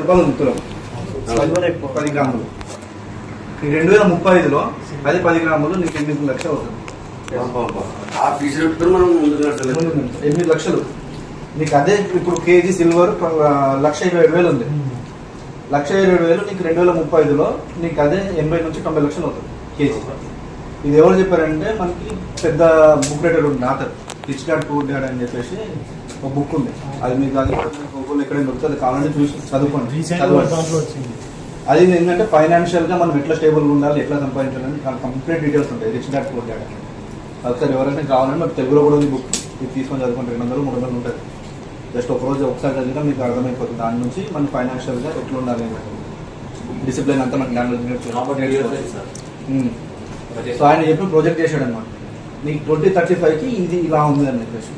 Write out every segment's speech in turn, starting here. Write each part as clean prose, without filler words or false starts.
రూపాయలు ఉంటున్నాం 10 గ్రాములు. 2035లో అది 10 గ్రాములు నీకు 8 లక్షలు అవుతుంది. 8 లక్షలు నీకు. అదే ఇప్పుడు కేజీ సిల్వర్ 1,27,000 ఉంది. 1,27,000 నీకు 2035లో నీకు అదే 80 నుంచి 90 లక్షలు అవుతుంది కేజీ. ఇది ఎవరు చెప్పారంటే మనకి పెద్ద బుక్ రైటర్ ఉంది, author rich dad poor dad అని చెప్పేసి ఒక బుక్ ఉంది. అది మీకు అది గూగుల్ ఎక్కడైనా దొరుకుతుంది, కావాలంటే చూసి చదువుకోండి. అది ఏంటంటే ఫైనాన్షియల్ గా మనం ఎట్లా స్టేబుల్ ఉండాలి, ఎట్లా సంపాదించాలని కంప్లీట్ డీటెయిల్స్ ఉంటాయి రిచ్ డాడ్ పూర్ డాడ్ అని. ఒకసారి ఎవరైనా కావాలంటే మనకు తెలుగులో కూడా ఉంది బుక్, ఇది తీసుకొని చదువుకుంటే 200-300 ఉంటుంది. జస్ట్ ఒక రోజు ఒకసారి చదివినా మీకు అర్థమైపోతుంది. దాని నుంచి మనం ఫైనాన్షియల్ గా ఎట్లా ఉండాలి, డిసిప్లిన్ అంతా మనకి దాంట్లో. సో ఆయన చెప్పి ప్రొజెక్ట్ చేశాడు అనమాట, నీకు 2035కి ఇది ఇలా ఉంది అని చెప్పేసి.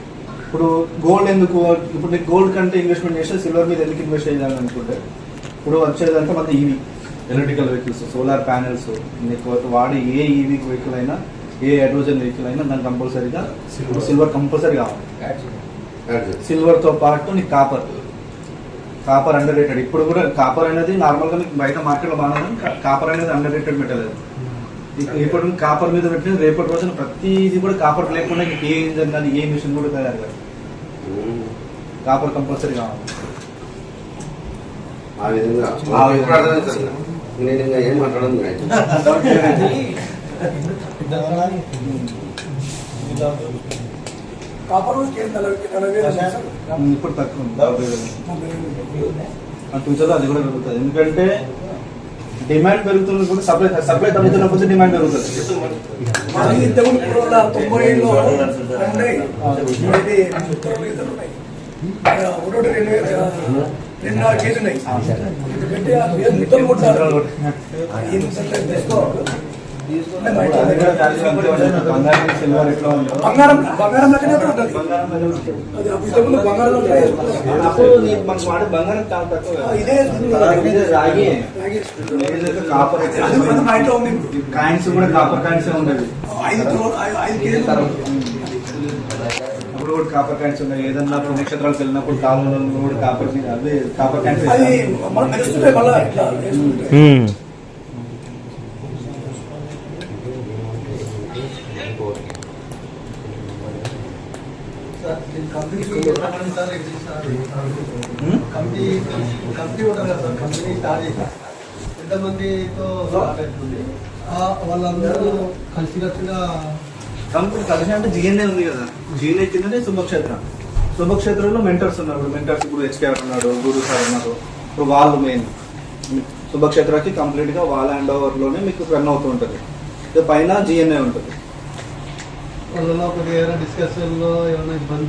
ఇప్పుడు గోల్డ్ ఎందుకు, ఇప్పుడు నీకు గోల్డ్ కంటే ఇన్వెస్ట్మెంట్ చేస్తే సిల్వర్ మీద ఎందుకు ఇన్వెస్ట్ చేయాలని అనుకుంటే, ఇప్పుడు వచ్చేదంటే మన EV electrical vehicles, solar panels, నీకు వాడి ఏ ఈవీ వెహికల్ అయినా, ఏ హైడ్రోజన్ వెహికల్ అయినా దానికి కంపల్సరీగా సిల్వర్ కంపల్సరీ కావాలి. సిల్వర్తో పాటు నీకు కాపర్ అండర్ రేటెడ్. ఇప్పుడు కూడా కాపర్ అనేది నార్మల్గా మీకు బయట మార్కెట్లో బాగానే, కాపర్ అనేది అండర్ రేటెడ్ మెటల్. ఇప్పుడు కాపర్ మీద పెట్టిన రేపటి రోజున ప్రతిదీ కూడా కాపర్ లేకుండా ఏ ఇంజన్ కానీ ఏ మిషన్ కూడా తయారు కాదు. కాపర్ కంపల్సరీ కావాలి. ఆ విధంగా ఏం మాట్లాడదు ఇప్పుడు తక్కువ ఫ్యూచర్లో అది కూడా పెరుగుతుంది. ఎందుకంటే డిమాండ్ పెరుగుతుంది కూడా, సప్లై తగ్గుతున్నప్పుడు డిమాండ్ పెరుగుతుంది. బంగారం చాలా తక్కువ. కాయిన్స్ కూడా కాపర్ కాయిన్స్ ఉండేవి. అప్పుడు కూడా కాపర్ కాయిన్స్ ఉన్నాయి. ఏదన్నా నక్షత్రాలకు వెళ్ళినప్పుడు కాలంలో కూడా కాపర్ అదే కాపర్ కాయిన్స్. కంపెనీ ఉంటారు కదా సార్, కంపెనీ స్టార్ట్ చేశారు. ఎంతమందితో వాళ్ళందరూ కలిసినట్టుగా కంపెనీ కలిసి అంటే జిఎన్ఏ ఉంది కదా, జిఎన్ఏ కిందనే శుభక్షేత్రంలో మెంటర్స్ ఉన్నారు. మెంటర్స్ ఇప్పుడు హెచ్కేఆర్ ఉన్నాడు, గురు సార్ ఉన్నారు. ఇప్పుడు వాళ్ళు మెయిన్ శుభక్షేత్రకి కంప్లీట్ గా వాళ్ళ హ్యాండ్ ఓవర్ లోనే మీకు రన్ అవుతూ ఉంటుంది. పైన జిఎన్ఏ ఉంటుంది. డిస్కషన్ లో ఏమైనా ఇబ్బంది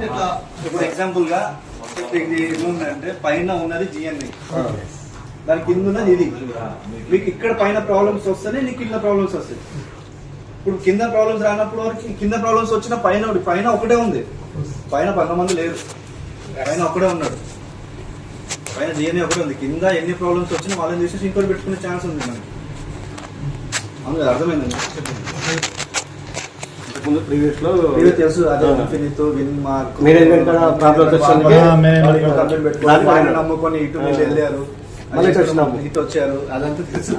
చెప్తా. ఇప్పుడు ఎగ్జాంపుల్ గా అంటే పైన ఉన్నది జిఎన్ఏ, దాని కింద ఉన్నది ఇది. మీకు ఇక్కడ పైన ప్రాబ్లమ్స్ వస్తేనే నీకు కింద ప్రాబ్లమ్స్ వస్తాయి. ఇప్పుడు కింద ప్రాబ్లమ్స్ రానప్పుడు వరకు కింద ప్రాబ్లమ్స్ వచ్చిన పైన ఒకటే ఉంది. పైన 100 మంది లేరు, పైన ఒకటే ఉన్నాడు. పైన జిఎన్ఏ ఒకటే ఉంది. కింద ఎన్ని ప్రాబ్లమ్స్ వచ్చినా వాళ్ళని చూసేసి ఇంకోటి పెట్టుకునే ఛాన్స్ ఉంది మనకి. అవును, అర్థమైందండి. ప్రీవియస్ తెలుసు, అదే విన్ మార్క్ నమ్ముకొని ఇటు వెళ్ళారు, ఇటు వచ్చారు, అదంతా తెలుసు.